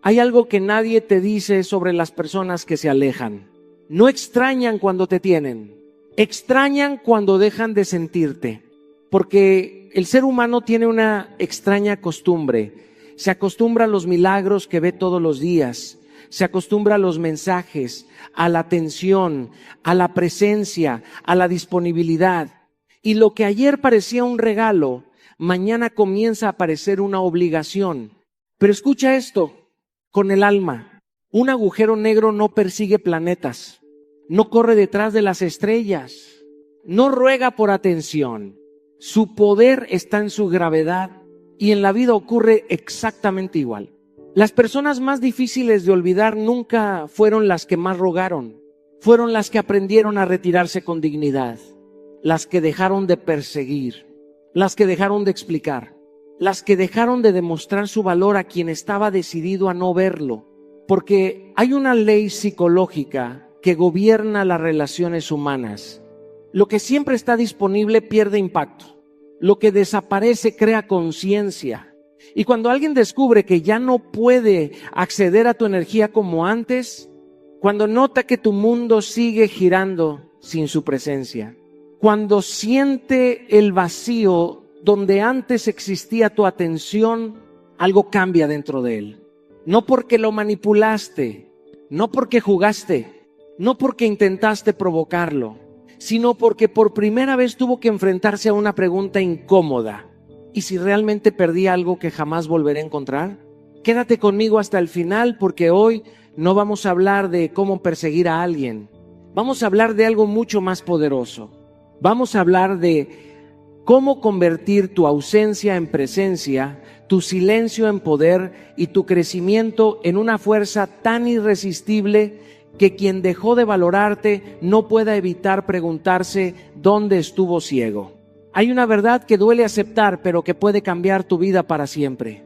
Hay algo que nadie te dice sobre las personas que se alejan. No extrañan cuando te tienen, extrañan cuando dejan de sentirte. Porque el ser humano tiene una extraña costumbre. Se acostumbra a los milagros que ve todos los días. Se acostumbra a los mensajes, a la atención, a la presencia, a la disponibilidad. Y lo que ayer parecía un regalo, mañana comienza a parecer una obligación. Pero escucha esto, con el alma. Un agujero negro no persigue planetas, no corre detrás de las estrellas, no ruega por atención. Su poder está en su gravedad y en la vida ocurre exactamente igual. Las personas más difíciles de olvidar nunca fueron las que más rogaron, fueron las que aprendieron a retirarse con dignidad, las que dejaron de perseguir, las que dejaron de explicar, las que dejaron de demostrar su valor a quien estaba decidido a no verlo. Porque hay una ley psicológica que gobierna las relaciones humanas. Lo que siempre está disponible pierde impacto. Lo que desaparece crea conciencia. Y cuando alguien descubre que ya no puede acceder a tu energía como antes, cuando nota que tu mundo sigue girando sin su presencia, cuando siente el vacío donde antes existía tu atención, algo cambia dentro de él. No porque lo manipulaste, no porque jugaste, no porque intentaste provocarlo, sino porque por primera vez tuvo que enfrentarse a una pregunta incómoda. ¿Y si realmente perdí algo que jamás volveré a encontrar? Quédate conmigo hasta el final, porque hoy no vamos a hablar de cómo perseguir a alguien. Vamos a hablar de algo mucho más poderoso. Vamos a hablar de cómo convertir tu ausencia en presencia, tu silencio en poder y tu crecimiento en una fuerza tan irresistible que quien dejó de valorarte no pueda evitar preguntarse ¿dónde estuvo ciego? Hay una verdad que duele aceptar, pero que puede cambiar tu vida para siempre.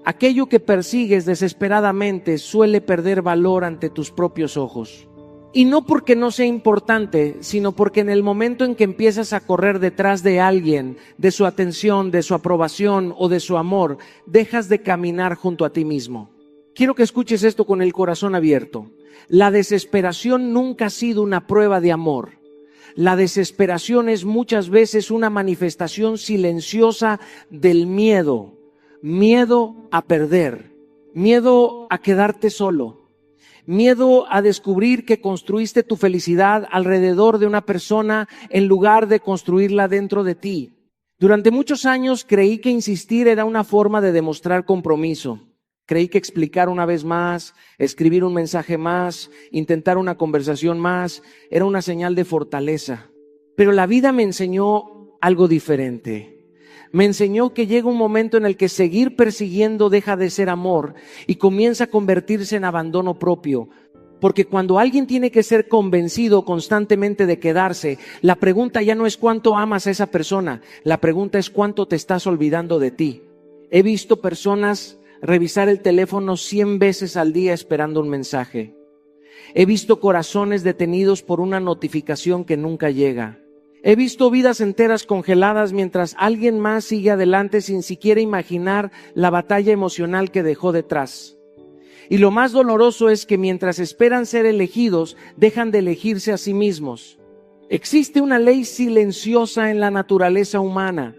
Aquello que persigues desesperadamente suele perder valor ante tus propios ojos. Y no porque no sea importante, sino porque en el momento en que empiezas a correr detrás de alguien, de su atención, de su aprobación o de su amor, dejas de caminar junto a ti mismo. Quiero que escuches esto con el corazón abierto. La desesperación nunca ha sido una prueba de amor. La desesperación es muchas veces una manifestación silenciosa del miedo. Miedo a perder, miedo a quedarte solo. Miedo a descubrir que construiste tu felicidad alrededor de una persona en lugar de construirla dentro de ti. Durante muchos años creí que insistir era una forma de demostrar compromiso. Creí que explicar una vez más, escribir un mensaje más, intentar una conversación más, era una señal de fortaleza. Pero la vida me enseñó algo diferente. Me enseñó que llega un momento en el que seguir persiguiendo deja de ser amor y comienza a convertirse en abandono propio. Porque cuando alguien tiene que ser convencido constantemente de quedarse, la pregunta ya no es cuánto amas a esa persona, la pregunta es cuánto te estás olvidando de ti. He visto personas revisar el teléfono 100 veces al día esperando un mensaje. He visto corazones detenidos por una notificación que nunca llega. He visto vidas enteras congeladas mientras alguien más sigue adelante sin siquiera imaginar la batalla emocional que dejó detrás. Y lo más doloroso es que mientras esperan ser elegidos, dejan de elegirse a sí mismos. Existe una ley silenciosa en la naturaleza humana.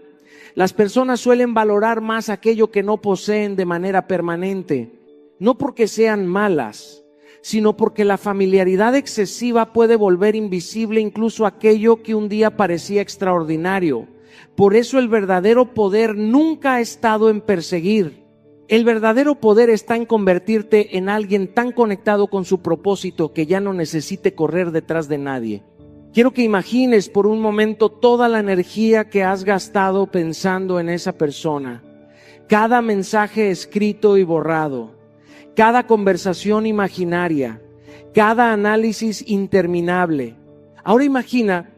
Las personas suelen valorar más aquello que no poseen de manera permanente, no porque sean malas, sino porque la familiaridad excesiva puede volver invisible incluso aquello que un día parecía extraordinario. Por eso el verdadero poder nunca ha estado en perseguir. El verdadero poder está en convertirte en alguien tan conectado con su propósito que ya no necesite correr detrás de nadie. Quiero que imagines por un momento toda la energía que has gastado pensando en esa persona. Cada mensaje escrito y borrado. Cada conversación imaginaria, cada análisis interminable. Ahora imagina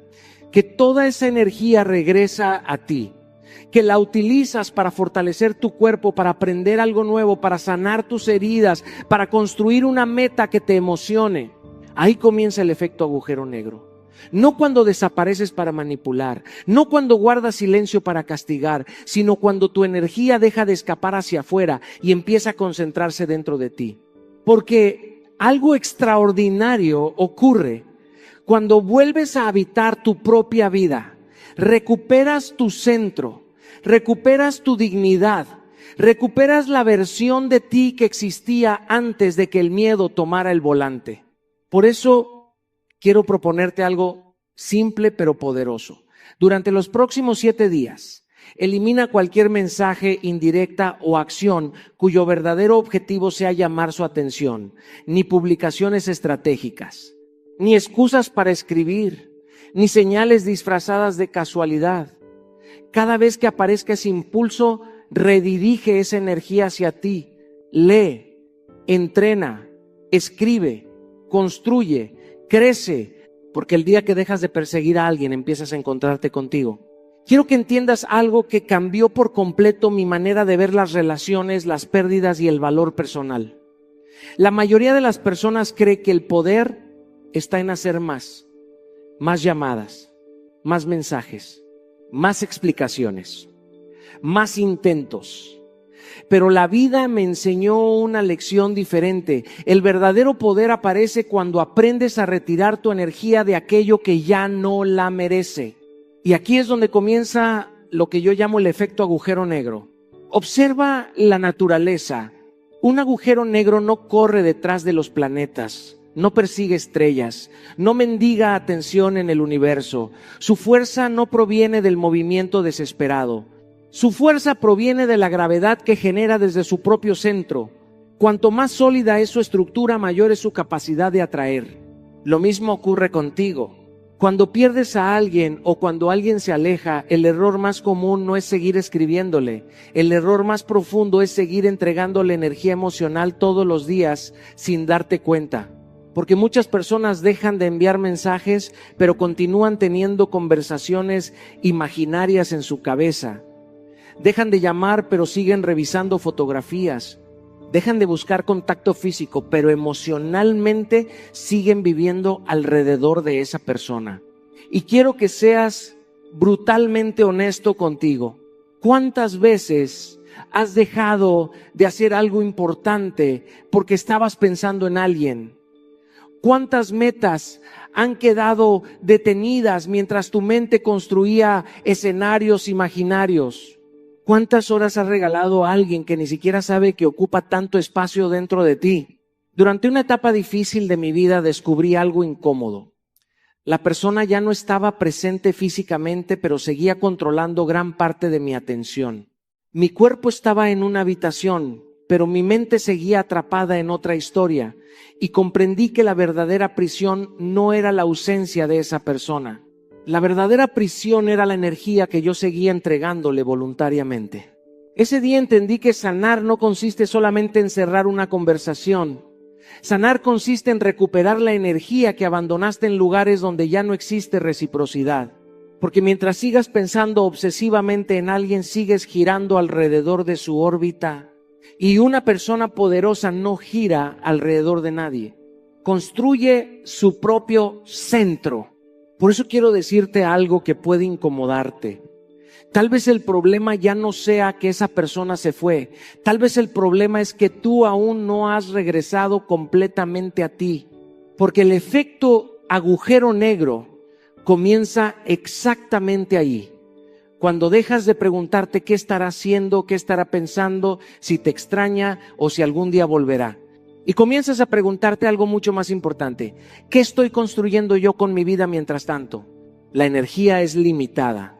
que toda esa energía regresa a ti, que la utilizas para fortalecer tu cuerpo, para aprender algo nuevo, para sanar tus heridas, para construir una meta que te emocione. Ahí comienza el efecto agujero negro. No cuando desapareces para manipular, no cuando guardas silencio para castigar, sino cuando tu energía deja de escapar hacia afuera y empieza a concentrarse dentro de ti. Porque algo extraordinario ocurre cuando vuelves a habitar tu propia vida, recuperas tu centro, recuperas tu dignidad, recuperas la versión de ti que existía antes de que el miedo tomara el volante. Por eso quiero proponerte algo simple pero poderoso. Durante los próximos 7 días, elimina cualquier mensaje, indirecta o acción cuyo verdadero objetivo sea llamar su atención, ni publicaciones estratégicas, ni excusas para escribir, ni señales disfrazadas de casualidad. Cada vez que aparezca ese impulso, redirige esa energía hacia ti. Lee, entrena, escribe, construye, crece, porque el día que dejas de perseguir a alguien empiezas a encontrarte contigo. Quiero que entiendas algo que cambió por completo mi manera de ver las relaciones, las pérdidas y el valor personal. La mayoría de las personas cree que el poder está en hacer más llamadas, más mensajes, más explicaciones, más intentos. Pero la vida me enseñó una lección diferente. El verdadero poder aparece cuando aprendes a retirar tu energía de aquello que ya no la merece. Y aquí es donde comienza lo que yo llamo el efecto agujero negro. Observa la naturaleza. Un agujero negro no corre detrás de los planetas, no persigue estrellas, no mendiga atención en el universo. Su fuerza no proviene del movimiento desesperado. Su fuerza proviene de la gravedad que genera desde su propio centro. Cuanto más sólida es su estructura, mayor es su capacidad de atraer. Lo mismo ocurre contigo. Cuando pierdes a alguien o cuando alguien se aleja, el error más común no es seguir escribiéndole. El error más profundo es seguir entregándole energía emocional todos los días sin darte cuenta. Porque muchas personas dejan de enviar mensajes, pero continúan teniendo conversaciones imaginarias en su cabeza. Dejan de llamar, pero siguen revisando fotografías. Dejan de buscar contacto físico, pero emocionalmente siguen viviendo alrededor de esa persona. Y quiero que seas brutalmente honesto contigo. ¿Cuántas veces has dejado de hacer algo importante porque estabas pensando en alguien? ¿Cuántas metas han quedado detenidas mientras tu mente construía escenarios imaginarios? ¿Cuántas horas has regalado a alguien que ni siquiera sabe que ocupa tanto espacio dentro de ti? Durante una etapa difícil de mi vida descubrí algo incómodo. La persona ya no estaba presente físicamente, pero seguía controlando gran parte de mi atención. Mi cuerpo estaba en una habitación, pero mi mente seguía atrapada en otra historia, y comprendí que la verdadera prisión no era la ausencia de esa persona. La verdadera prisión era la energía que yo seguía entregándole voluntariamente. Ese día entendí que sanar no consiste solamente en cerrar una conversación. Sanar consiste en recuperar la energía que abandonaste en lugares donde ya no existe reciprocidad. Porque mientras sigas pensando obsesivamente en alguien, sigues girando alrededor de su órbita. Y una persona poderosa no gira alrededor de nadie. Construye su propio centro. Por eso quiero decirte algo que puede incomodarte. Tal vez el problema ya no sea que esa persona se fue. Tal vez el problema es que tú aún no has regresado completamente a ti. Porque el efecto agujero negro comienza exactamente ahí. Cuando dejas de preguntarte qué estará haciendo, qué estará pensando, si te extraña o si algún día volverá. Y comienzas a preguntarte algo mucho más importante. ¿Qué estoy construyendo yo con mi vida mientras tanto? La energía es limitada.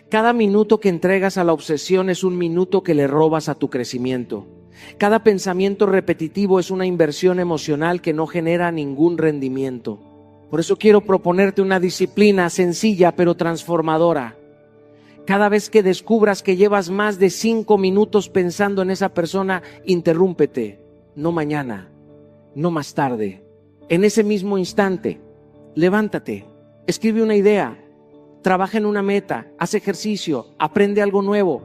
Cada minuto que entregas a la obsesión es un minuto que le robas a tu crecimiento. Cada pensamiento repetitivo es una inversión emocional que no genera ningún rendimiento. Por eso quiero proponerte una disciplina sencilla pero transformadora. Cada vez que descubras que llevas más de 5 minutos pensando en esa persona, interrúmpete. No mañana, no más tarde. En ese mismo instante, levántate, escribe una idea, trabaja en una meta, haz ejercicio, aprende algo nuevo.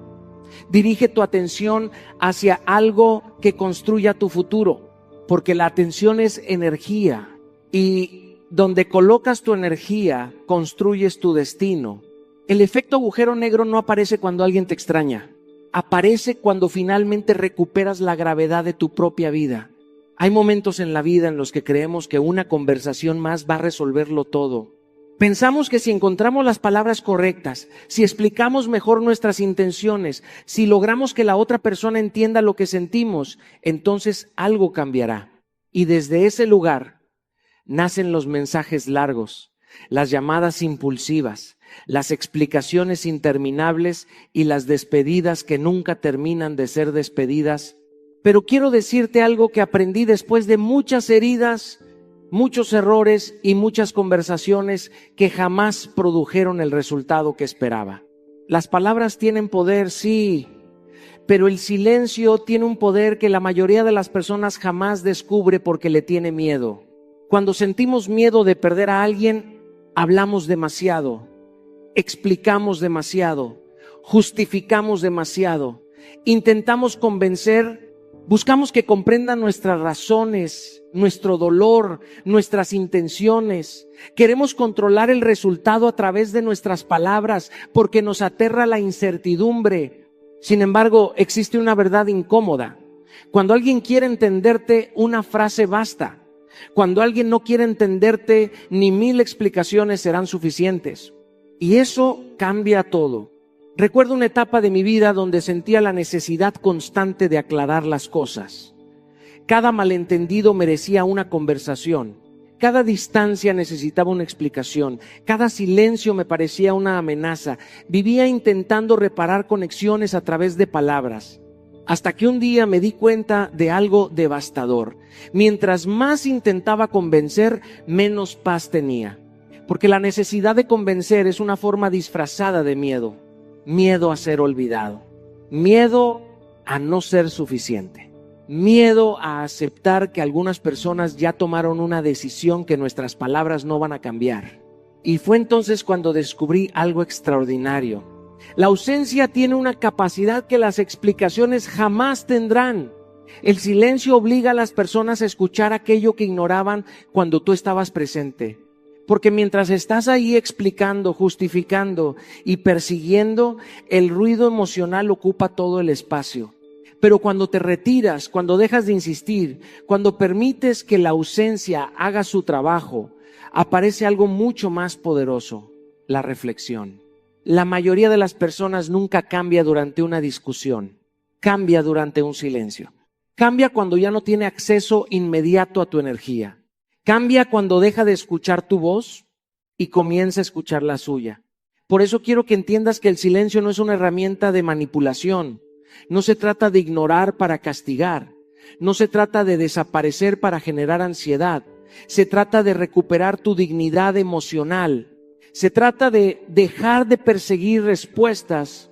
Dirige tu atención hacia algo que construya tu futuro, porque la atención es energía. Y donde colocas tu energía, construyes tu destino. El efecto agujero negro no aparece cuando alguien te extraña. Aparece cuando finalmente recuperas la gravedad de tu propia vida. Hay momentos en la vida en los que creemos que una conversación más va a resolverlo todo. Pensamos que si encontramos las palabras correctas, si explicamos mejor nuestras intenciones, si logramos que la otra persona entienda lo que sentimos, entonces algo cambiará. Y desde ese lugar nacen los mensajes largos, las llamadas impulsivas, las explicaciones interminables y las despedidas que nunca terminan de ser despedidas. Pero quiero decirte algo que aprendí después de muchas heridas, muchos errores y muchas conversaciones que jamás produjeron el resultado que esperaba. Las palabras tienen poder, sí, pero el silencio tiene un poder que la mayoría de las personas jamás descubre porque le tiene miedo. Cuando sentimos miedo de perder a alguien, hablamos demasiado, explicamos demasiado, justificamos demasiado, intentamos convencer, buscamos que comprendan nuestras razones, nuestro dolor, nuestras intenciones. Queremos controlar el resultado a través de nuestras palabras porque nos aterra la incertidumbre. Sin embargo, existe una verdad incómoda. Cuando alguien quiere entenderte, una frase basta. Cuando alguien no quiere entenderte, ni 1000 explicaciones serán suficientes. Y eso cambia todo. Recuerdo una etapa de mi vida donde sentía la necesidad constante de aclarar las cosas. Cada malentendido merecía una conversación. Cada distancia necesitaba una explicación. Cada silencio me parecía una amenaza. Vivía intentando reparar conexiones a través de palabras. Hasta que un día me di cuenta de algo devastador. Mientras más intentaba convencer, menos paz tenía. Porque la necesidad de convencer es una forma disfrazada de miedo. Miedo a ser olvidado. Miedo a no ser suficiente. Miedo a aceptar que algunas personas ya tomaron una decisión que nuestras palabras no van a cambiar. Y fue entonces cuando descubrí algo extraordinario. La ausencia tiene una capacidad que las explicaciones jamás tendrán. El silencio obliga a las personas a escuchar aquello que ignoraban cuando tú estabas presente. Porque mientras estás ahí explicando, justificando y persiguiendo, el ruido emocional ocupa todo el espacio. Pero cuando te retiras, cuando dejas de insistir, cuando permites que la ausencia haga su trabajo, aparece algo mucho más poderoso: la reflexión. La mayoría de las personas nunca cambia durante una discusión, cambia durante un silencio. Cambia cuando ya no tiene acceso inmediato a tu energía. Cambia cuando deja de escuchar tu voz y comienza a escuchar la suya. Por eso quiero que entiendas que el silencio no es una herramienta de manipulación. No se trata de ignorar para castigar. No se trata de desaparecer para generar ansiedad. Se trata de recuperar tu dignidad emocional. Se trata de dejar de perseguir respuestas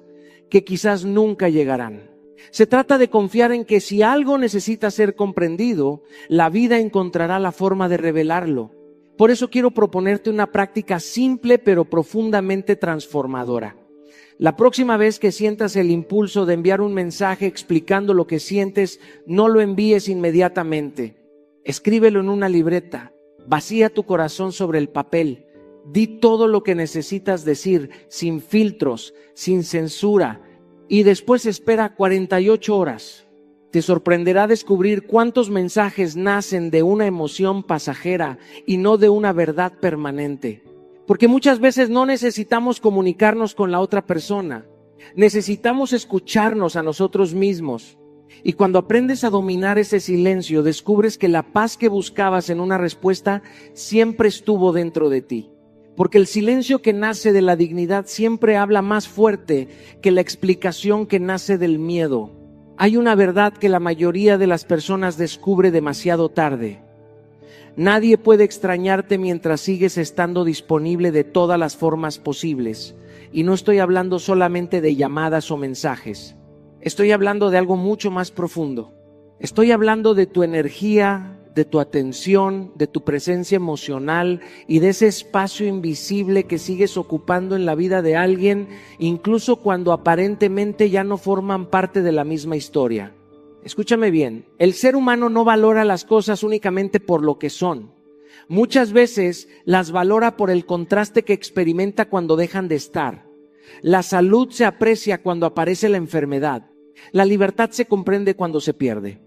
que quizás nunca llegarán. Se trata de confiar en que si algo necesita ser comprendido, la vida encontrará la forma de revelarlo. Por eso quiero proponerte una práctica simple pero profundamente transformadora. La próxima vez que sientas el impulso de enviar un mensaje explicando lo que sientes, no lo envíes inmediatamente. Escríbelo en una libreta. Vacía tu corazón sobre el papel. Di todo lo que necesitas decir, sin filtros, sin censura, y después espera 48 horas. Te sorprenderá descubrir cuántos mensajes nacen de una emoción pasajera y no de una verdad permanente. Porque muchas veces no necesitamos comunicarnos con la otra persona. Necesitamos escucharnos a nosotros mismos. Y cuando aprendes a dominar ese silencio, descubres que la paz que buscabas en una respuesta siempre estuvo dentro de ti. Porque el silencio que nace de la dignidad siempre habla más fuerte que la explicación que nace del miedo. Hay una verdad que la mayoría de las personas descubre demasiado tarde. Nadie puede extrañarte mientras sigues estando disponible de todas las formas posibles. Y no estoy hablando solamente de llamadas o mensajes. Estoy hablando de algo mucho más profundo. Estoy hablando de tu energía, de tu atención, de tu presencia emocional y de ese espacio invisible que sigues ocupando en la vida de alguien, incluso cuando aparentemente ya no forman parte de la misma historia. Escúchame bien, el ser humano no valora las cosas únicamente por lo que son. Muchas veces las valora por el contraste que experimenta cuando dejan de estar. La salud se aprecia cuando aparece la enfermedad. La libertad se comprende cuando se pierde.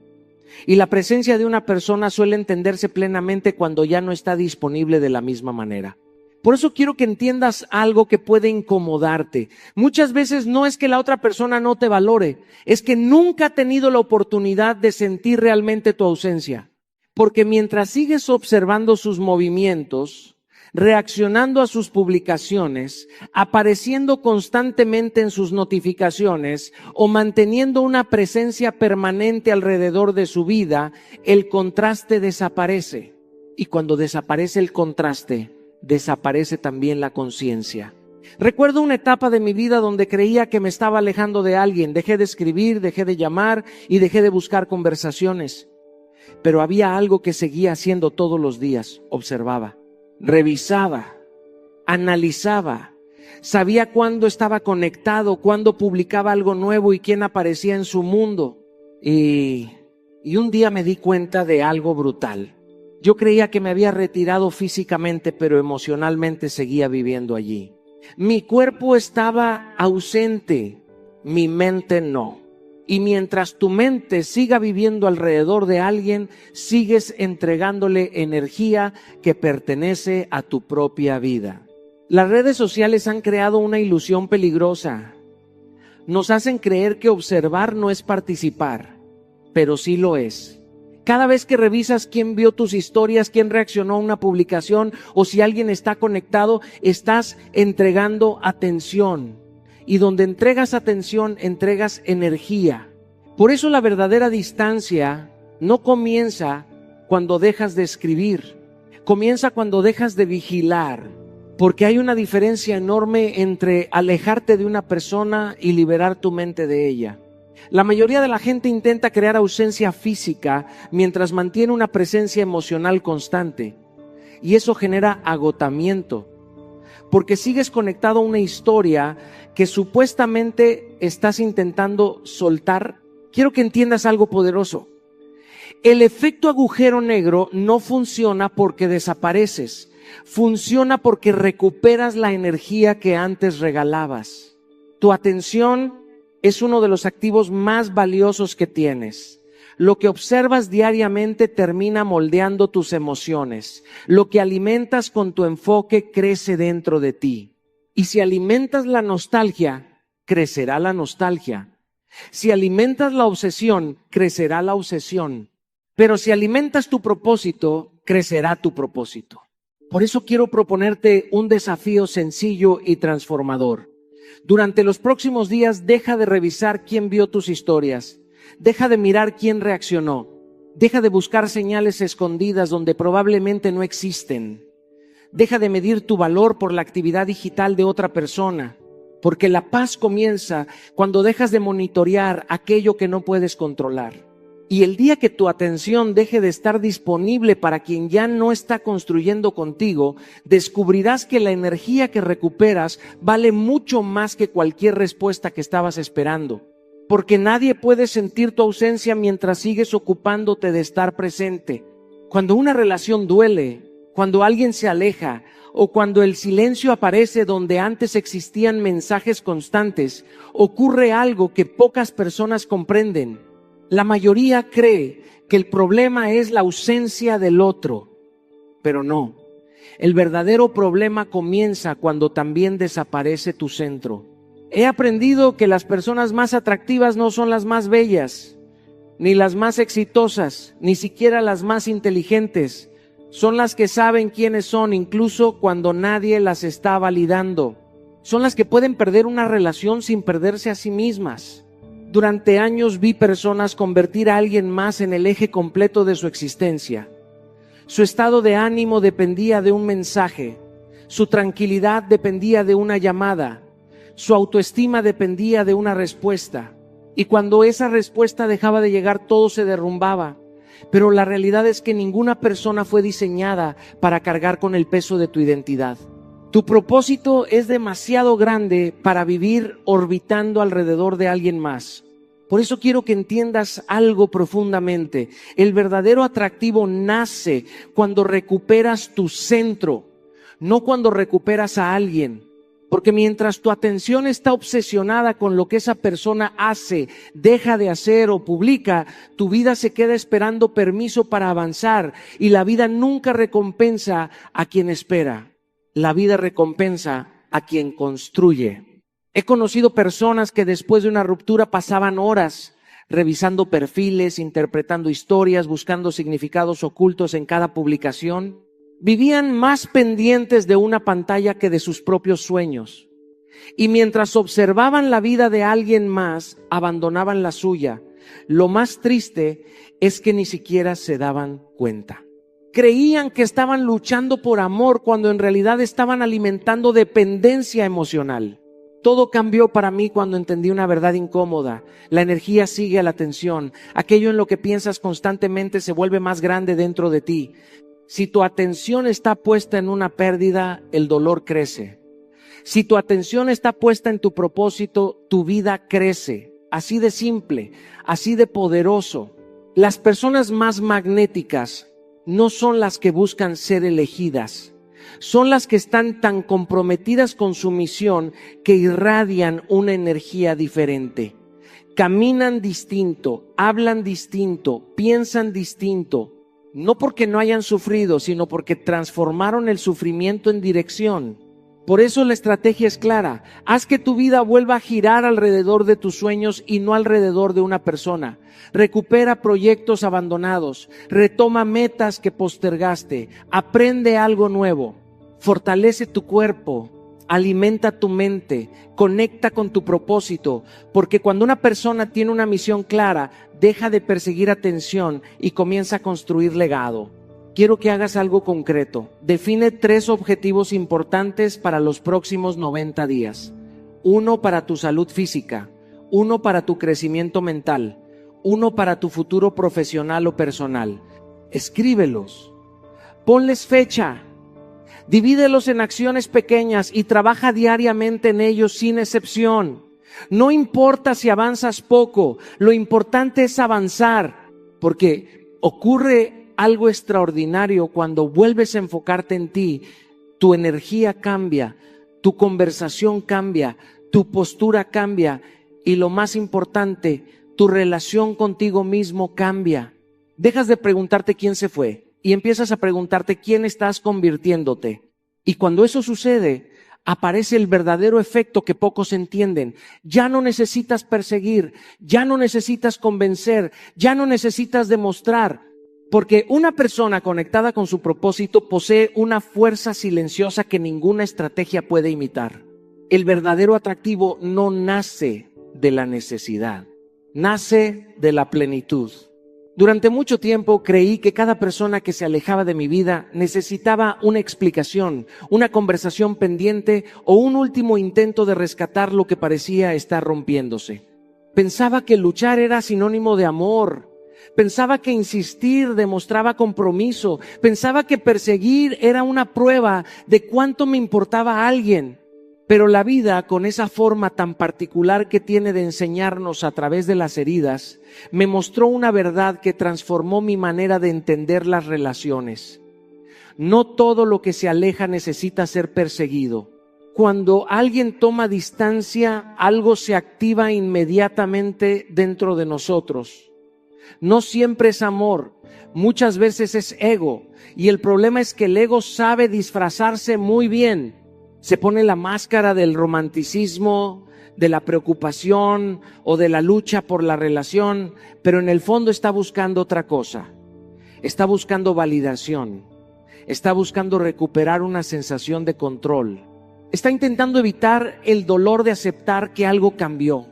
Y la presencia de una persona suele entenderse plenamente cuando ya no está disponible de la misma manera. Por eso quiero que entiendas algo que puede incomodarte. Muchas veces no es que la otra persona no te valore, es que nunca ha tenido la oportunidad de sentir realmente tu ausencia. Porque mientras sigues observando sus movimientos, reaccionando a sus publicaciones, apareciendo constantemente en sus notificaciones o manteniendo una presencia permanente alrededor de su vida, el contraste desaparece. Y cuando desaparece el contraste, desaparece también la conciencia. Recuerdo una etapa de mi vida donde creía que me estaba alejando de alguien. Dejé de escribir, dejé de llamar y dejé de buscar conversaciones. Pero había algo que seguía haciendo todos los días. Observaba, revisaba, analizaba, sabía cuándo estaba conectado, cuándo publicaba algo nuevo y quién aparecía en su mundo. Y un día me di cuenta de algo brutal. Yo creía que me había retirado físicamente, pero emocionalmente seguía viviendo allí. Mi cuerpo estaba ausente, mi mente no. Y mientras tu mente siga viviendo alrededor de alguien, sigues entregándole energía que pertenece a tu propia vida. Las redes sociales han creado una ilusión peligrosa. Nos hacen creer que observar no es participar, pero sí lo es. Cada vez que revisas quién vio tus historias, quién reaccionó a una publicación o si alguien está conectado, estás entregando atención. Y donde entregas atención, entregas energía. Por eso la verdadera distancia no comienza cuando dejas de escribir. Comienza cuando dejas de vigilar. Porque hay una diferencia enorme entre alejarte de una persona y liberar tu mente de ella. La mayoría de la gente intenta crear ausencia física mientras mantiene una presencia emocional constante. Y eso genera agotamiento. Porque sigues conectado a una historia que supuestamente estás intentando soltar. Quiero que entiendas algo poderoso. El efecto agujero negro no funciona porque desapareces. Funciona porque recuperas la energía que antes regalabas. Tu atención es uno de los activos más valiosos que tienes. Lo que observas diariamente termina moldeando tus emociones. Lo que alimentas con tu enfoque crece dentro de ti. Y si alimentas la nostalgia, crecerá la nostalgia. Si alimentas la obsesión, crecerá la obsesión. Pero si alimentas tu propósito, crecerá tu propósito. Por eso quiero proponerte un desafío sencillo y transformador. Durante los próximos días, deja de revisar quién vio tus historias. Deja de mirar quién reaccionó. Deja de buscar señales escondidas donde probablemente no existen. Deja de medir tu valor por la actividad digital de otra persona. Porque la paz comienza cuando dejas de monitorear aquello que no puedes controlar. Y el día que tu atención deje de estar disponible para quien ya no está construyendo contigo, descubrirás que la energía que recuperas vale mucho más que cualquier respuesta que estabas esperando. Porque nadie puede sentir tu ausencia mientras sigues ocupándote de estar presente. Cuando una relación duele, cuando alguien se aleja o cuando el silencio aparece donde antes existían mensajes constantes, ocurre algo que pocas personas comprenden. La mayoría cree que el problema es la ausencia del otro, pero no. El verdadero problema comienza cuando también desaparece tu centro. He aprendido que las personas más atractivas no son las más bellas, ni las más exitosas, ni siquiera las más inteligentes. Son las que saben quiénes son, incluso cuando nadie las está validando. Son las que pueden perder una relación sin perderse a sí mismas. Durante años vi personas convertir a alguien más en el eje completo de su existencia. Su estado de ánimo dependía de un mensaje. Su tranquilidad dependía de una llamada. Su autoestima dependía de una respuesta. Y cuando esa respuesta dejaba de llegar, todo se derrumbaba. Pero la realidad es que ninguna persona fue diseñada para cargar con el peso de tu identidad. Tu propósito es demasiado grande para vivir orbitando alrededor de alguien más. Por eso quiero que entiendas algo profundamente. El verdadero atractivo nace cuando recuperas tu centro, no cuando recuperas a alguien. Porque mientras tu atención está obsesionada con lo que esa persona hace, deja de hacer o publica, tu vida se queda esperando permiso para avanzar y la vida nunca recompensa a quien espera. La vida recompensa a quien construye. He conocido personas que después de una ruptura pasaban horas revisando perfiles, interpretando historias, buscando significados ocultos en cada publicación. Vivían más pendientes de una pantalla que de sus propios sueños. Y mientras observaban la vida de alguien más, abandonaban la suya. Lo más triste es que ni siquiera se daban cuenta. Creían que estaban luchando por amor cuando en realidad estaban alimentando dependencia emocional. Todo cambió para mí cuando entendí una verdad incómoda. La energía sigue a la atención. Aquello en lo que piensas constantemente se vuelve más grande dentro de ti. Si tu atención está puesta en una pérdida, el dolor crece. Si tu atención está puesta en tu propósito, tu vida crece. Así de simple, así de poderoso. Las personas más magnéticas no son las que buscan ser elegidas. Son las que están tan comprometidas con su misión que irradian una energía diferente. Caminan distinto, hablan distinto, piensan distinto. No porque no hayan sufrido, sino porque transformaron el sufrimiento en dirección. Por eso la estrategia es clara. Haz que tu vida vuelva a girar alrededor de tus sueños y no alrededor de una persona. Recupera proyectos abandonados. Retoma metas que postergaste. Aprende algo nuevo. Fortalece tu cuerpo. Alimenta tu mente. Conecta con tu propósito. Porque cuando una persona tiene una misión clara, deja de perseguir atención y comienza a construir legado. Quiero que hagas algo concreto. Define 3 objetivos importantes para los próximos 90 días. 1 para tu salud física, 1 para tu crecimiento mental, 1 para tu futuro profesional o personal. Escríbelos. Ponles fecha. Divídelos en acciones pequeñas y trabaja diariamente en ellos sin excepción. No importa si avanzas poco, lo importante es avanzar, porque ocurre algo extraordinario cuando vuelves a enfocarte en ti. Tu energía cambia, tu conversación cambia, tu postura cambia y lo más importante, tu relación contigo mismo cambia. Dejas de preguntarte quién se fue y empiezas a preguntarte quién estás convirtiéndote. Y cuando eso sucede, aparece el verdadero efecto que pocos entienden. Ya no necesitas perseguir, ya no necesitas convencer, ya no necesitas demostrar. Porque una persona conectada con su propósito posee una fuerza silenciosa que ninguna estrategia puede imitar. El verdadero atractivo no nace de la necesidad, nace de la plenitud. Durante mucho tiempo creí que cada persona que se alejaba de mi vida necesitaba una explicación, una conversación pendiente o un último intento de rescatar lo que parecía estar rompiéndose. Pensaba que luchar era sinónimo de amor. Pensaba que insistir demostraba compromiso. Pensaba que perseguir era una prueba de cuánto me importaba a alguien. Pero la vida, con esa forma tan particular que tiene de enseñarnos a través de las heridas, me mostró una verdad que transformó mi manera de entender las relaciones. No todo lo que se aleja necesita ser perseguido. Cuando alguien toma distancia, algo se activa inmediatamente dentro de nosotros. No siempre es amor, muchas veces es ego. Y el problema es que el ego sabe disfrazarse muy bien. Se pone la máscara del romanticismo, de la preocupación o de la lucha por la relación, pero en el fondo está buscando otra cosa. Está buscando validación, está buscando recuperar una sensación de control. Está intentando evitar el dolor de aceptar que algo cambió.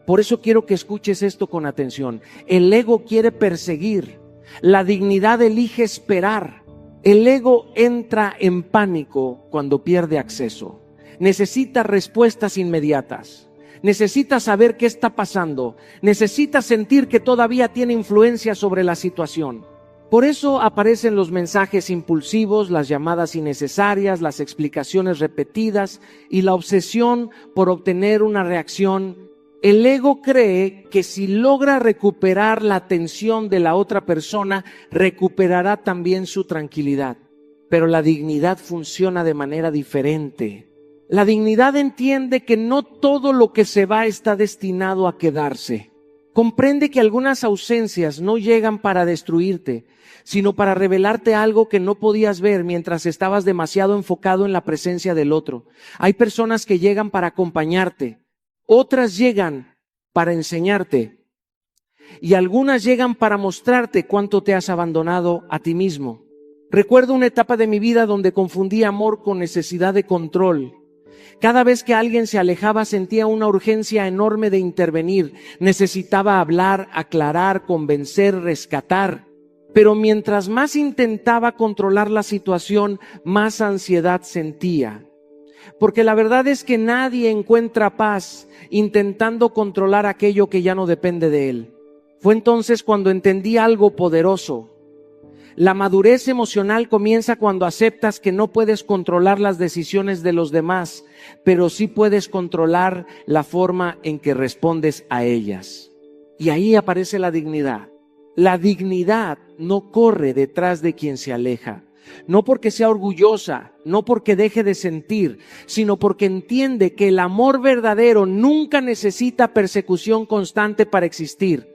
Por eso quiero que escuches esto con atención. El ego quiere perseguir, la dignidad elige esperar. El ego entra en pánico cuando pierde acceso. Necesita respuestas inmediatas. Necesita saber qué está pasando. Necesita sentir que todavía tiene influencia sobre la situación. Por eso aparecen los mensajes impulsivos, las llamadas innecesarias, las explicaciones repetidas y la obsesión por obtener una reacción El ego cree que si logra recuperar la atención de la otra persona, recuperará también su tranquilidad. Pero la dignidad funciona de manera diferente. La dignidad entiende que no todo lo que se va está destinado a quedarse. Comprende que algunas ausencias no llegan para destruirte, sino para revelarte algo que no podías ver mientras estabas demasiado enfocado en la presencia del otro. Hay personas que llegan para acompañarte, otras llegan para enseñarte y algunas llegan para mostrarte cuánto te has abandonado a ti mismo. Recuerdo una etapa de mi vida donde confundí amor con necesidad de control. Cada vez que alguien se alejaba sentía una urgencia enorme de intervenir. Necesitaba hablar, aclarar, convencer, rescatar. Pero mientras más intentaba controlar la situación, más ansiedad sentía. Porque la verdad es que nadie encuentra paz intentando controlar aquello que ya no depende de él. Fue entonces cuando entendí algo poderoso. La madurez emocional comienza cuando aceptas que no puedes controlar las decisiones de los demás, pero sí puedes controlar la forma en que respondes a ellas. Y ahí aparece la dignidad. La dignidad no corre detrás de quien se aleja. No porque sea orgullosa, no porque deje de sentir, sino porque entiende que el amor verdadero nunca necesita persecución constante para existir.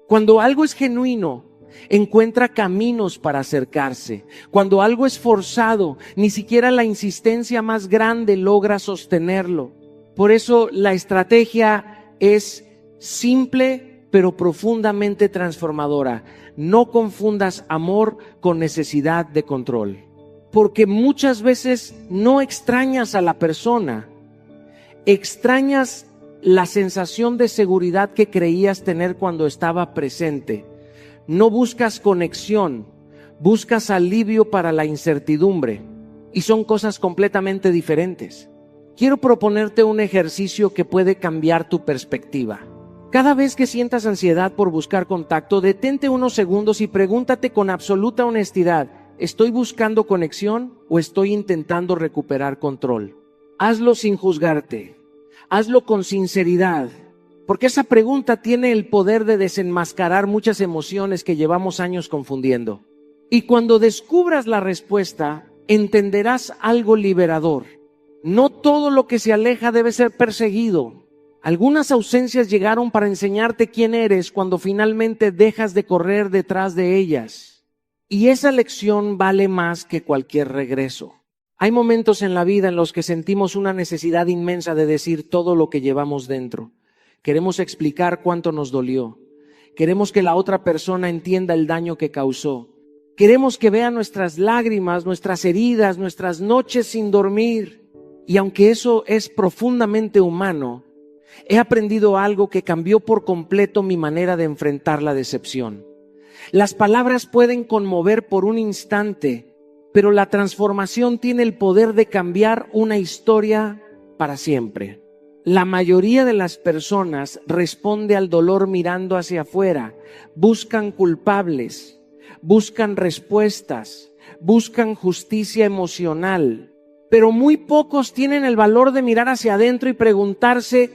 Cuando algo es genuino, encuentra caminos para acercarse. Cuando algo es forzado, ni siquiera la insistencia más grande logra sostenerlo. Por eso la estrategia es simple, pero profundamente transformadora. No confundas amor con necesidad de control. Porque muchas veces no extrañas a la persona, extrañas la sensación de seguridad que creías tener cuando estaba presente. No buscas conexión, buscas alivio para la incertidumbre. Y son cosas completamente diferentes. Quiero proponerte un ejercicio que puede cambiar tu perspectiva. Cada vez que sientas ansiedad por buscar contacto, detente unos segundos y pregúntate con absoluta honestidad: ¿estoy buscando conexión o estoy intentando recuperar control? Hazlo sin juzgarte, hazlo con sinceridad, porque esa pregunta tiene el poder de desenmascarar muchas emociones que llevamos años confundiendo. Y cuando descubras la respuesta, entenderás algo liberador. No todo lo que se aleja debe ser perseguido. Algunas ausencias llegaron para enseñarte quién eres cuando finalmente dejas de correr detrás de ellas. Y esa lección vale más que cualquier regreso. Hay momentos en la vida en los que sentimos una necesidad inmensa de decir todo lo que llevamos dentro. Queremos explicar cuánto nos dolió. Queremos que la otra persona entienda el daño que causó. Queremos que vea nuestras lágrimas, nuestras heridas, nuestras noches sin dormir. Y aunque eso es profundamente humano, he aprendido algo que cambió por completo mi manera de enfrentar la decepción. Las palabras pueden conmover por un instante, pero la transformación tiene el poder de cambiar una historia para siempre. La mayoría de las personas responde al dolor mirando hacia afuera, buscan culpables, buscan respuestas, buscan justicia emocional, pero muy pocos tienen el valor de mirar hacia adentro y preguntarse: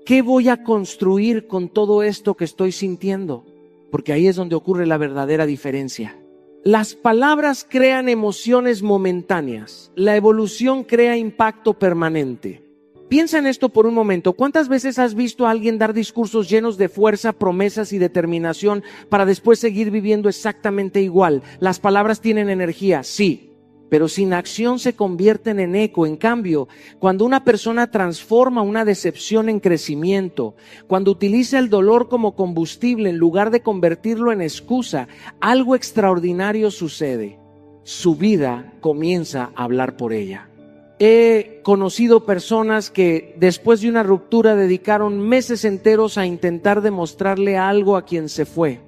¿qué voy a construir con todo esto que estoy sintiendo? Porque ahí es donde ocurre la verdadera diferencia. Las palabras crean emociones momentáneas. La evolución crea impacto permanente. Piensa en esto por un momento. ¿Cuántas veces has visto a alguien dar discursos llenos de fuerza, promesas y determinación para después seguir viviendo exactamente igual? Las palabras tienen energía, sí, pero sin acción se convierten en eco. En cambio, cuando una persona transforma una decepción en crecimiento, cuando utiliza el dolor como combustible en lugar de convertirlo en excusa, algo extraordinario sucede. Su vida comienza a hablar por ella. He conocido personas que después de una ruptura dedicaron meses enteros a intentar demostrarle algo a quien se fue.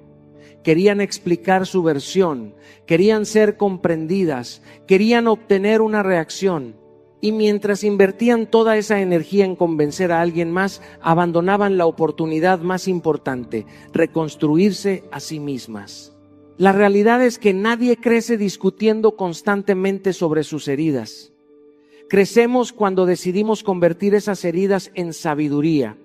Querían explicar su versión, querían ser comprendidas, querían obtener una reacción. Y mientras invertían toda esa energía en convencer a alguien más, abandonaban la oportunidad más importante: reconstruirse a sí mismas. La realidad es que nadie crece discutiendo constantemente sobre sus heridas. Crecemos cuando decidimos convertir esas heridas en sabiduría.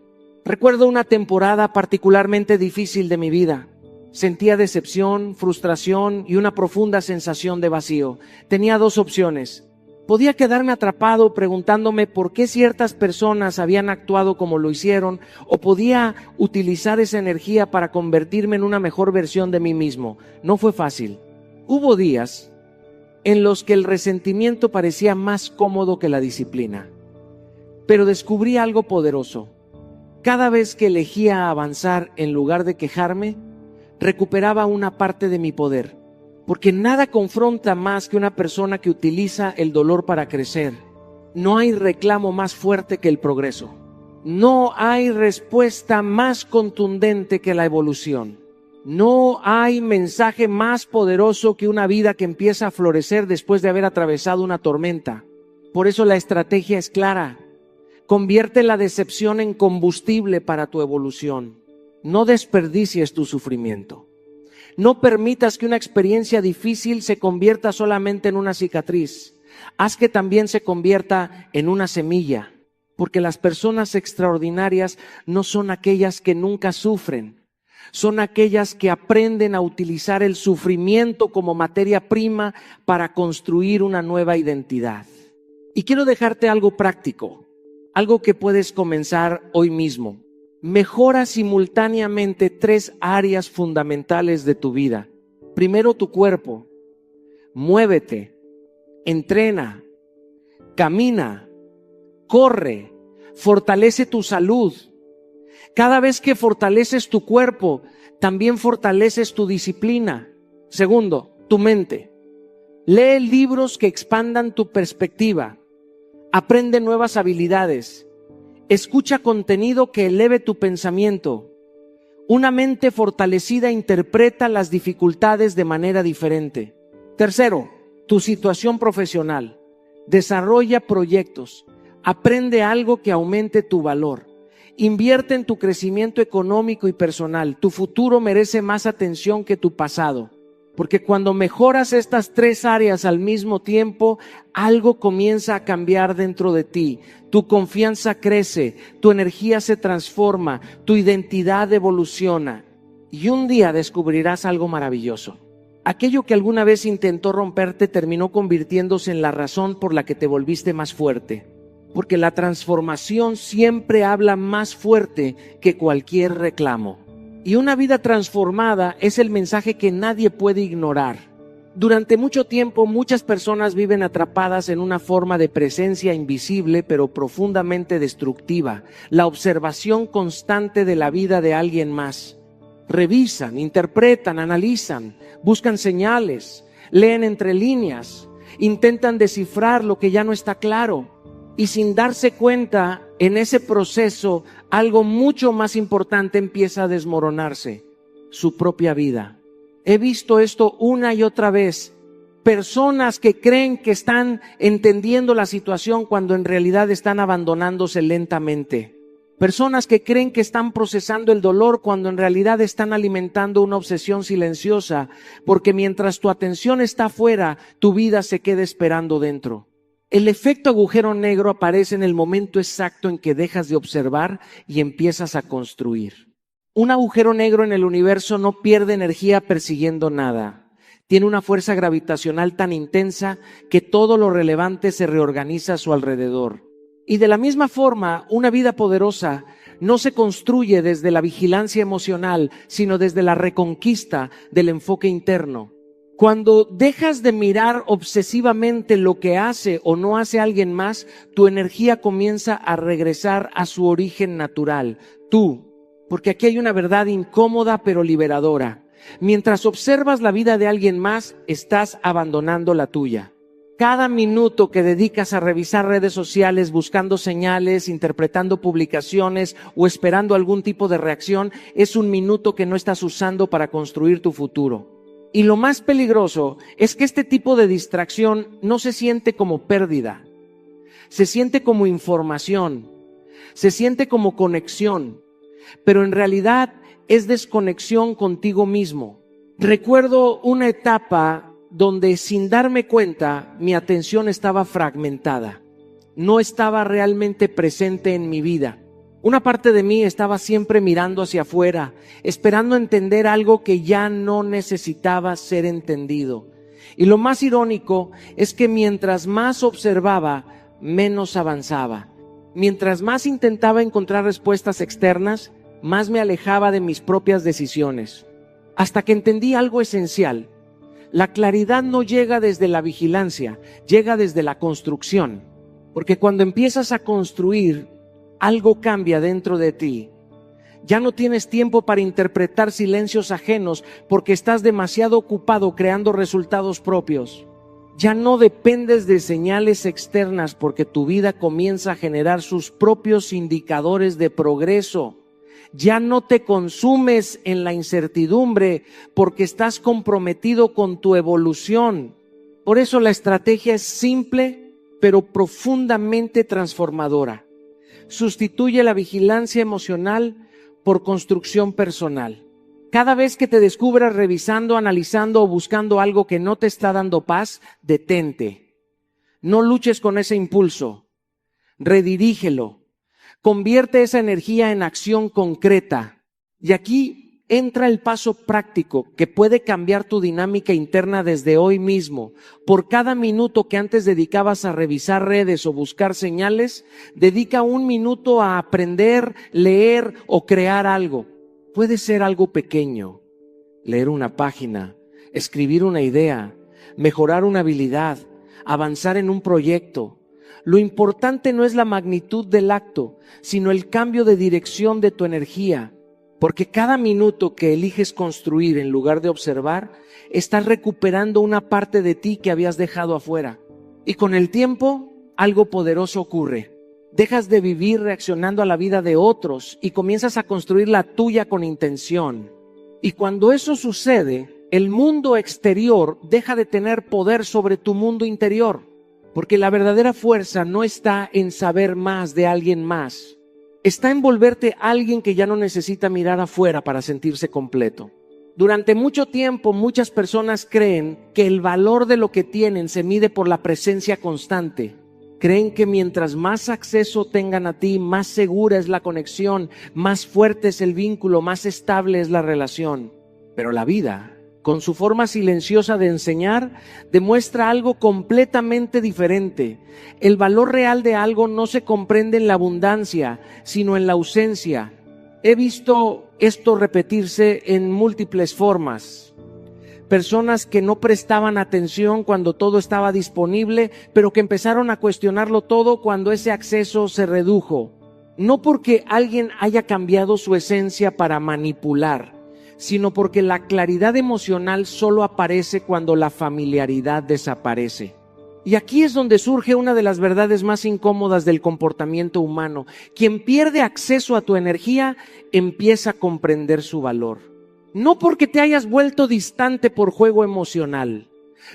Recuerdo una temporada particularmente difícil de mi vida. Sentía decepción, frustración y una profunda sensación de vacío. Tenía dos opciones. Podía quedarme atrapado preguntándome por qué ciertas personas habían actuado como lo hicieron, o podía utilizar esa energía para convertirme en una mejor versión de mí mismo. No fue fácil. Hubo días en los que el resentimiento parecía más cómodo que la disciplina. Pero descubrí algo poderoso. Cada vez que elegía avanzar en lugar de quejarme, recuperaba una parte de mi poder. Porque nada confronta más que una persona que utiliza el dolor para crecer. No hay reclamo más fuerte que el progreso. No hay respuesta más contundente que la evolución. No hay mensaje más poderoso que una vida que empieza a florecer después de haber atravesado una tormenta. Por eso la estrategia es clara. Convierte la decepción en combustible para tu evolución. No desperdicies tu sufrimiento. No permitas que una experiencia difícil se convierta solamente en una cicatriz. Haz que también se convierta en una semilla. Porque las personas extraordinarias no son aquellas que nunca sufren. Son aquellas que aprenden a utilizar el sufrimiento como materia prima para construir una nueva identidad. Y quiero dejarte algo práctico, algo que puedes comenzar hoy mismo. Mejora simultáneamente 3 áreas fundamentales de tu vida. Primero, tu cuerpo. Muévete, entrena, camina, corre, fortalece tu salud. Cada vez que fortaleces tu cuerpo, también fortaleces tu disciplina. Segundo, tu mente. Lee libros que expandan tu perspectiva. Aprende nuevas habilidades. Escucha contenido que eleve tu pensamiento. Una mente fortalecida interpreta las dificultades de manera diferente. Tercero, tu situación profesional. Desarrolla proyectos. Aprende algo que aumente tu valor. Invierte en tu crecimiento económico y personal. Tu futuro merece más atención que tu pasado. Porque cuando mejoras estas 3 áreas al mismo tiempo, algo comienza a cambiar dentro de ti. Tu confianza crece, tu energía se transforma, tu identidad evoluciona. Y un día descubrirás algo maravilloso. Aquello que alguna vez intentó romperte terminó convirtiéndose en la razón por la que te volviste más fuerte. Porque la transformación siempre habla más fuerte que cualquier reclamo. Y una vida transformada es el mensaje que nadie puede ignorar. Durante mucho tiempo, muchas personas viven atrapadas en una forma de presencia invisible, pero profundamente destructiva. La observación constante de la vida de alguien más. Revisan, interpretan, analizan, buscan señales, leen entre líneas, intentan descifrar lo que ya no está claro. Y sin darse cuenta, en ese proceso, algo mucho más importante empieza a desmoronarse: su propia vida. He visto esto una y otra vez. Personas que creen que están entendiendo la situación cuando en realidad están abandonándose lentamente. Personas que creen que están procesando el dolor cuando en realidad están alimentando una obsesión silenciosa, porque mientras tu atención está afuera, tu vida se queda esperando dentro. El efecto agujero negro aparece en el momento exacto en que dejas de observar y empiezas a construir. Un agujero negro en el universo no pierde energía persiguiendo nada. Tiene una fuerza gravitacional tan intensa que todo lo relevante se reorganiza a su alrededor. Y de la misma forma, una vida poderosa no se construye desde la vigilancia emocional, sino desde la reconquista del enfoque interno. Cuando dejas de mirar obsesivamente lo que hace o no hace alguien más, tu energía comienza a regresar a su origen natural, tú. Porque aquí hay una verdad incómoda pero liberadora. Mientras observas la vida de alguien más, estás abandonando la tuya. Cada minuto que dedicas a revisar redes sociales, buscando señales, interpretando publicaciones o esperando algún tipo de reacción, es un minuto que no estás usando para construir tu futuro. Y lo más peligroso es que este tipo de distracción no se siente como pérdida, se siente como información, se siente como conexión, pero en realidad es desconexión contigo mismo. Recuerdo una etapa donde sin darme cuenta mi atención estaba fragmentada, no estaba realmente presente en mi vida. Una parte de mí estaba siempre mirando hacia afuera, esperando entender algo que ya no necesitaba ser entendido. Y lo más irónico es que mientras más observaba, menos avanzaba. Mientras más intentaba encontrar respuestas externas, más me alejaba de mis propias decisiones. Hasta que entendí algo esencial. La claridad no llega desde la vigilancia, llega desde la construcción. Porque cuando empiezas a construir, algo cambia dentro de ti. Ya no tienes tiempo para interpretar silencios ajenos porque estás demasiado ocupado creando resultados propios. Ya no dependes de señales externas porque tu vida comienza a generar sus propios indicadores de progreso. Ya no te consumes en la incertidumbre porque estás comprometido con tu evolución. Por eso la estrategia es simple, pero profundamente transformadora. Sustituye la vigilancia emocional por construcción personal. Cada vez que te descubras revisando, analizando o buscando algo que no te está dando paz, detente. No luches con ese impulso. Redirígelo. Convierte esa energía en acción concreta. Y aquí entra el paso práctico que puede cambiar tu dinámica interna desde hoy mismo. Por cada minuto que antes dedicabas a revisar redes o buscar señales, dedica 1 minuto a aprender, leer o crear algo. Puede ser algo pequeño, leer una página, escribir una idea, mejorar una habilidad, avanzar en un proyecto. Lo importante no es la magnitud del acto, sino el cambio de dirección de tu energía. Porque cada minuto que eliges construir en lugar de observar, estás recuperando una parte de ti que habías dejado afuera. Y con el tiempo, algo poderoso ocurre. Dejas de vivir reaccionando a la vida de otros y comienzas a construir la tuya con intención. Y cuando eso sucede, el mundo exterior deja de tener poder sobre tu mundo interior. Porque la verdadera fuerza no está en saber más de alguien más. Está en volverte alguien que ya no necesita mirar afuera para sentirse completo. Durante mucho tiempo, muchas personas creen que el valor de lo que tienen se mide por la presencia constante. Creen que mientras más acceso tengan a ti, más segura es la conexión, más fuerte es el vínculo, más estable es la relación. Pero la vida, con su forma silenciosa de enseñar, demuestra algo completamente diferente. El valor real de algo no se comprende en la abundancia, sino en la ausencia. He visto esto repetirse en múltiples formas. Personas que no prestaban atención cuando todo estaba disponible, pero que empezaron a cuestionarlo todo cuando ese acceso se redujo. No porque alguien haya cambiado su esencia para manipular, sino porque la claridad emocional solo aparece cuando la familiaridad desaparece. Y aquí es donde surge una de las verdades más incómodas del comportamiento humano. Quien pierde acceso a tu energía empieza a comprender su valor. No porque te hayas vuelto distante por juego emocional,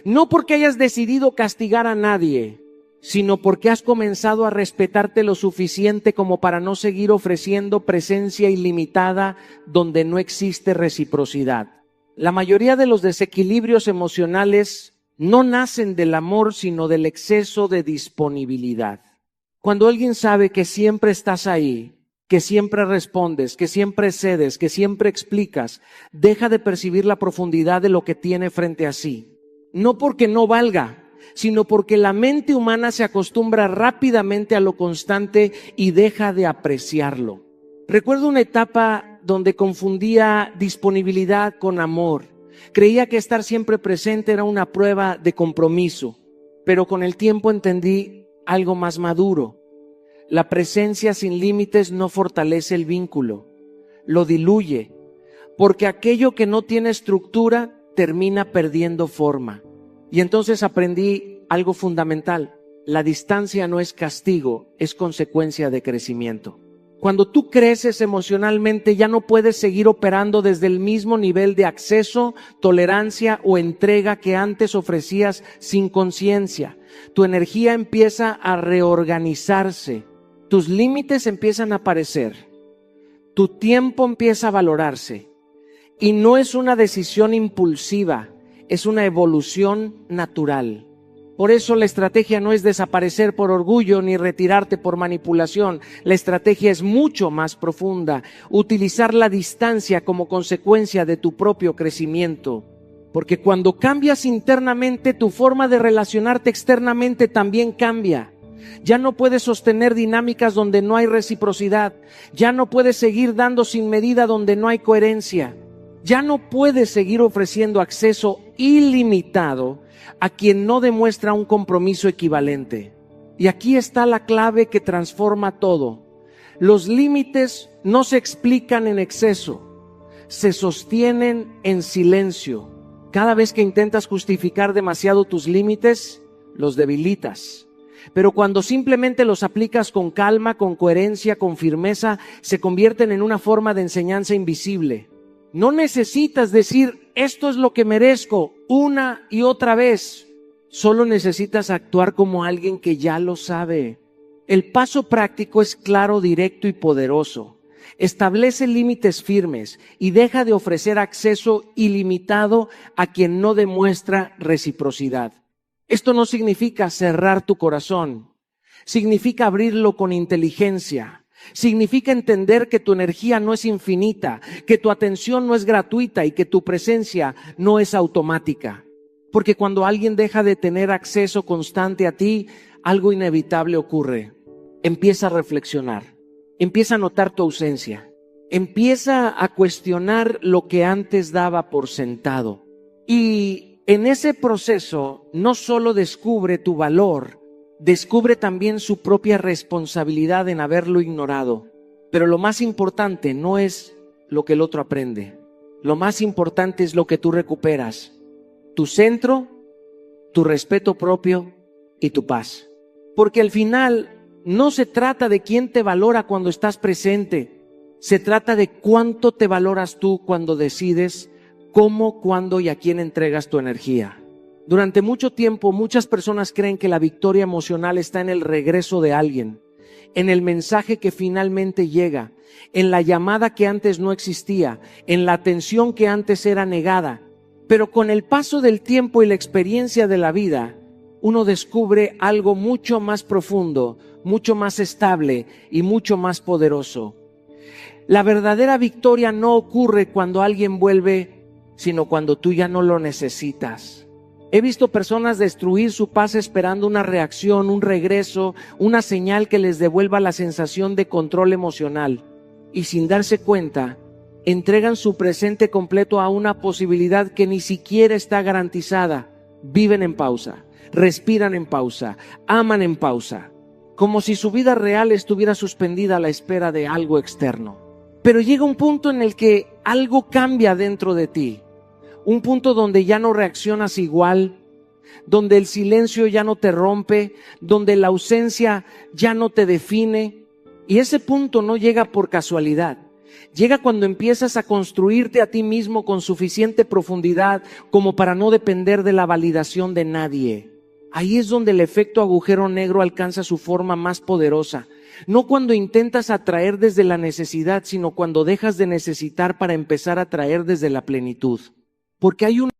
no porque hayas decidido castigar a nadie, sino porque has comenzado a respetarte lo suficiente como para no seguir ofreciendo presencia ilimitada donde no existe reciprocidad. La mayoría de los desequilibrios emocionales no nacen del amor, sino del exceso de disponibilidad. Cuando alguien sabe que siempre estás ahí, que siempre respondes, que siempre cedes, que siempre explicas, deja de percibir la profundidad de lo que tiene frente a sí. No porque no valga, sino porque la mente humana se acostumbra rápidamente a lo constante y deja de apreciarlo. Recuerdo una etapa donde confundía disponibilidad con amor. Creía que estar siempre presente era una prueba de compromiso, pero con el tiempo entendí algo más maduro. La presencia sin límites no fortalece el vínculo, lo diluye, porque aquello que no tiene estructura termina perdiendo forma. Y entonces aprendí algo fundamental. La distancia no es castigo, es consecuencia de crecimiento. Cuando tú creces emocionalmente, ya no puedes seguir operando desde el mismo nivel de acceso, tolerancia o entrega que antes ofrecías sin conciencia. Tu energía empieza a reorganizarse. Tus límites empiezan a aparecer. Tu tiempo empieza a valorarse. Y no es una decisión impulsiva, es una evolución natural. Por eso la estrategia no es desaparecer por orgullo ni retirarte por manipulación. La estrategia es mucho más profunda. Utilizar la distancia como consecuencia de tu propio crecimiento. Porque cuando cambias internamente, tu forma de relacionarte externamente también cambia. Ya no puedes sostener dinámicas donde no hay reciprocidad. Ya no puedes seguir dando sin medida donde no hay coherencia. Ya no puedes seguir ofreciendo acceso ilimitado a quien no demuestra un compromiso equivalente. Y aquí está la clave que transforma todo. Los límites no se explican en exceso, se sostienen en silencio. Cada vez que intentas justificar demasiado tus límites, los debilitas. Pero cuando simplemente los aplicas con calma, con coherencia, con firmeza, se convierten en una forma de enseñanza invisible. No necesitas decir, esto es lo que merezco, una y otra vez. Solo necesitas actuar como alguien que ya lo sabe. El paso práctico es claro, directo y poderoso. Establece límites firmes y deja de ofrecer acceso ilimitado a quien no demuestra reciprocidad. Esto no significa cerrar tu corazón, significa abrirlo con inteligencia. Significa entender que tu energía no es infinita, que tu atención no es gratuita y que tu presencia no es automática. Porque cuando alguien deja de tener acceso constante a ti, algo inevitable ocurre. Empieza a reflexionar, empieza a notar tu ausencia, empieza a cuestionar lo que antes daba por sentado. Y en ese proceso no solo descubre tu valor, descubre también su propia responsabilidad en haberlo ignorado. Pero lo más importante no es lo que el otro aprende. Lo más importante es lo que tú recuperas. Tu centro, tu respeto propio y tu paz. Porque al final no se trata de quién te valora cuando estás presente. Se trata de cuánto te valoras tú cuando decides cómo, cuándo y a quién entregas tu energía. Durante mucho tiempo, muchas personas creen que la victoria emocional está en el regreso de alguien, en el mensaje que finalmente llega, en la llamada que antes no existía, en la atención que antes era negada. Pero con el paso del tiempo y la experiencia de la vida, uno descubre algo mucho más profundo, mucho más estable y mucho más poderoso. La verdadera victoria no ocurre cuando alguien vuelve, sino cuando tú ya no lo necesitas. He visto personas destruir su paz esperando una reacción, un regreso, una señal que les devuelva la sensación de control emocional. Y sin darse cuenta, entregan su presente completo a una posibilidad que ni siquiera está garantizada. Viven en pausa, respiran en pausa, aman en pausa, como si su vida real estuviera suspendida a la espera de algo externo. Pero llega un punto en el que algo cambia dentro de ti. Un punto donde ya no reaccionas igual, donde el silencio ya no te rompe, donde la ausencia ya no te define. Y ese punto no llega por casualidad. Llega cuando empiezas a construirte a ti mismo con suficiente profundidad como para no depender de la validación de nadie. Ahí es donde el efecto agujero negro alcanza su forma más poderosa. No cuando intentas atraer desde la necesidad, sino cuando dejas de necesitar para empezar a atraer desde la plenitud. Porque hay un